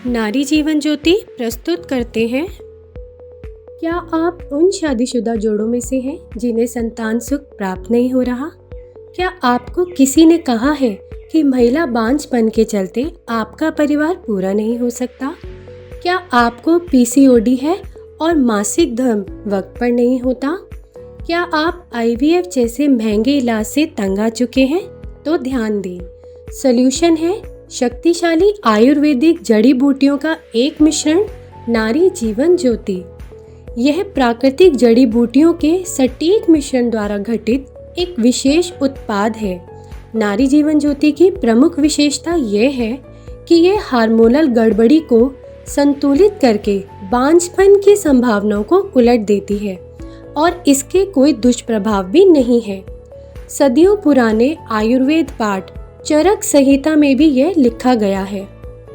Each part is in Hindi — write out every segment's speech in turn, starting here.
नारी जीवन ज्योति प्रस्तुत करते हैं। क्या आप उन शादीशुदा जोड़ों में से हैं जिन्हें संतान सुख प्राप्त नहीं हो रहा? क्या आपको किसी ने कहा है कि महिला बांझपन के चलते आपका परिवार पूरा नहीं हो सकता? क्या आपको पीसीओडी है और मासिक धर्म वक्त पर नहीं होता? क्या आप आईवीएफ जैसे महंगे इलाज से तंग आ चुके हैं? तो ध्यान दें, सॉल्यूशन है शक्तिशाली आयुर्वेदिक जड़ी बूटियों का एक मिश्रण, नारी जीवन ज्योति। यह प्राकृतिक जड़ी बूटियों के सटीक मिश्रण द्वारा घटित एक विशेष उत्पाद है। नारी जीवन ज्योति की प्रमुख विशेषता यह है कि यह हार्मोनल गड़बड़ी को संतुलित करके बांझपन की संभावनाओं को उलट देती है और इसके कोई दुष्प्रभाव भी नहीं है। सदियों पुराने आयुर्वेद पाठ चरक संहिता में भी यह लिखा गया है।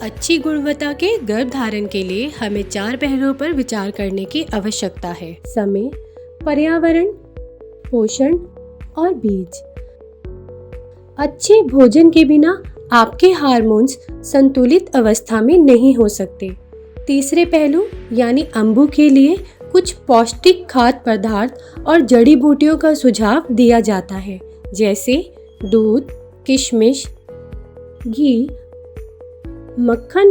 अच्छी गुणवत्ता के गर्भधारण के लिए हमें 4 पहलुओं पर विचार करने की आवश्यकता है: समय, पर्यावरण, पोषण और बीज। अच्छे भोजन के बिना आपके हार्मोन्स संतुलित अवस्था में नहीं हो सकते। तीसरे पहलू यानी अंबु के लिए कुछ पौष्टिक खाद्य पदार्थ और जड़ी बूटियों का सुझाव दिया जाता है, जैसे दूध, किशमिश, घी, मक्खन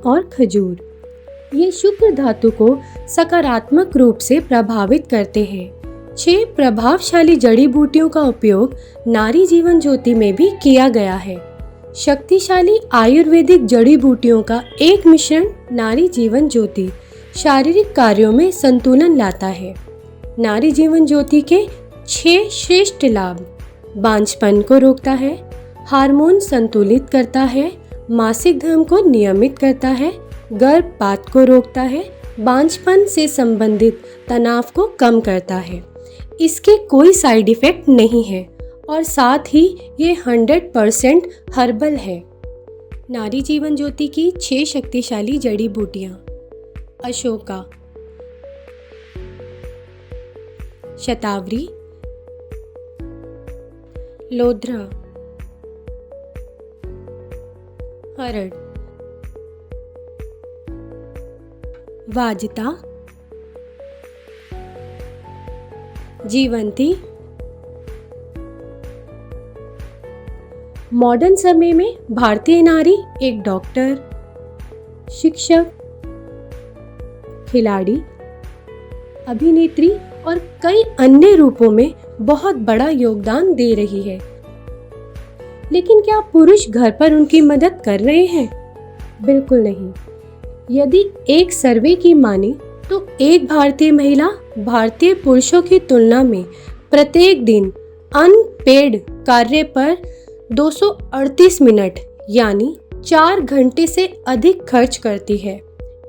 और खजूर। ये शुक्र धातु को सकारात्मक रूप से प्रभावित करते हैं। 6 प्रभावशाली जड़ी बूटियों का उपयोग नारी जीवन ज्योति में भी किया गया है। शक्तिशाली आयुर्वेदिक जड़ी बूटियों का एक मिश्रण, नारी जीवन ज्योति, शारीरिक कार्यों में संतुलन लाता है। नारी जीवन ज्योति के 6 श्रेष्ठ लाभ: बांझपन को रोकता है, हार्मोन संतुलित करता है, मासिक धर्म को नियमित करता है, गर्भपात को रोकता है, बांझपन से संबंधित तनाव को कम करता है। इसके कोई साइड इफेक्ट नहीं है और साथ ही ये 100% हर्बल है। नारी जीवन ज्योति की 6 शक्तिशाली जड़ी बूटियां: अशोका, शतावरी, लोध्रा, हरड़, वाजिता, जीवंती। मॉडर्न समय में भारतीय नारी एक डॉक्टर, शिक्षक, खिलाड़ी, अभिनेत्री और कई अन्य रूपों में बहुत बड़ा योगदान दे रही है। लेकिन क्या पुरुष घर पर उनकी मदद कर रहे हैं? बिल्कुल नहीं। यदि एक सर्वे की माने तो एक भारतीय महिला भारतीय पुरुषों की तुलना में प्रत्येक दिन अनपेड कार्य पर 238 मिनट यानी 4 घंटे से अधिक खर्च करती है।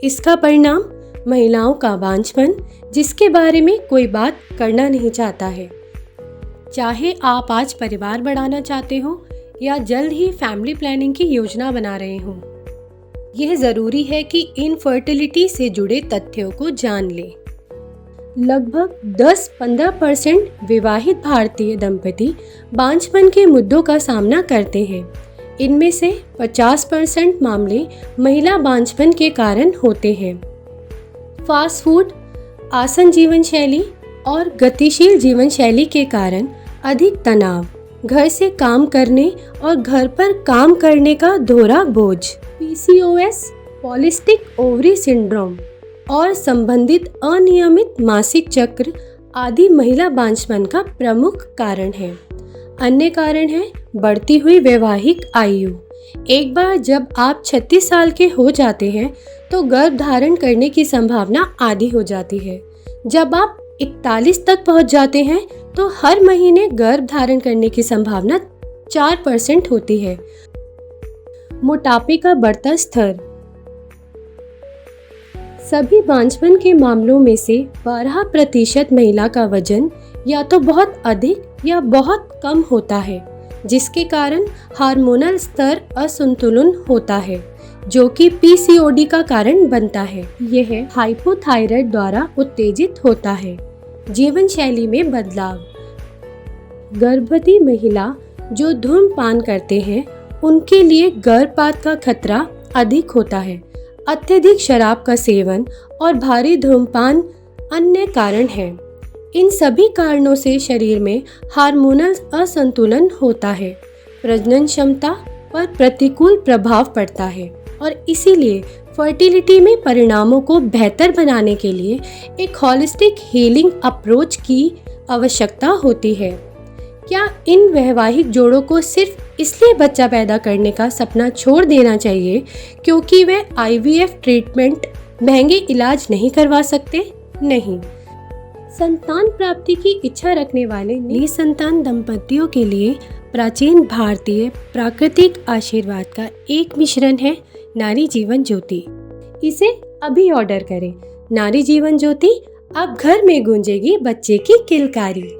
इसका परिणाम महिलाओं का बांझपन, जिसके बारे में कोई बात करना नहीं चाहता है। चाहे आप आज परिवार बढ़ाना चाहते हो या जल्द ही फैमिली प्लानिंग की योजना बना रहे हो, यह जरूरी है कि इनफर्टिलिटी से जुड़े तथ्यों को जान लें। लगभग 10-15% विवाहित भारतीय दंपति बांझपन के मुद्दों का सामना करते हैं। इनमें से 50% मामले महिला बांझपन के कारण होते हैं। फास्ट फूड, आसन जीवन शैली और गतिशील जीवन शैली के कारण अधिक तनाव, घर से काम करने और घर पर काम करने का दोहरा बोझ, पीसीओएस, पॉलिस्टिक ओवरी सिंड्रोम और संबंधित अनियमित मासिक चक्र आदि महिला बांझपन का प्रमुख कारण है। अन्य कारण है बढ़ती हुई वैवाहिक आयु। एक बार जब आप 36 साल के हो जाते हैं तो गर्भ धारण करने की संभावना आधी हो जाती है। जब आप 41 तक पहुंच जाते हैं तो हर महीने गर्भ धारण करने की संभावना 4% होती है। मोटापे का बढ़ता स्तर। सभी बांझपन के मामलों में से 12% महिला का वजन या तो बहुत अधिक या बहुत कम होता है, जिसके कारण हार्मोनल स्तर असंतुलन होता है, जो कि पीसीओडी का कारण बनता है। यह हाइपोथायराइड द्वारा उत्तेजित होता है। जीवन शैली में बदलाव। गर्भवती महिला जो धूम्रपान करते हैं उनके लिए गर्भपात का खतरा अधिक होता है। अत्यधिक शराब का सेवन और भारी धूम्रपान अन्य कारण हैं। इन सभी कारणों से शरीर में हार्मोनल असंतुलन होता है, प्रजनन क्षमता पर प्रतिकूल प्रभाव पड़ता है और इसीलिए फर्टिलिटी में परिणामों को बेहतर बनाने के लिए एक होलिस्टिक हीलिंग अप्रोच की आवश्यकता होती है। क्या इन वैवाहिक जोड़ों को सिर्फ इसलिए बच्चा पैदा करने का सपना छोड़ देना चाहिए क्योंकि वे आईवीएफ ट्रीटमेंट महंगे इलाज नहीं करवा सकते? नहीं। संतान प्राप्ति की इच्छा रखने वाले निसंतान दंपतियों के लिए प्राचीन भारतीय प्राकृतिक आशीर्वाद का एक मिश्रण है नारी जीवन ज्योति। इसे अभी ऑर्डर करें। नारी जीवन ज्योति, अब घर में गूंजेगी बच्चे की किलकारी।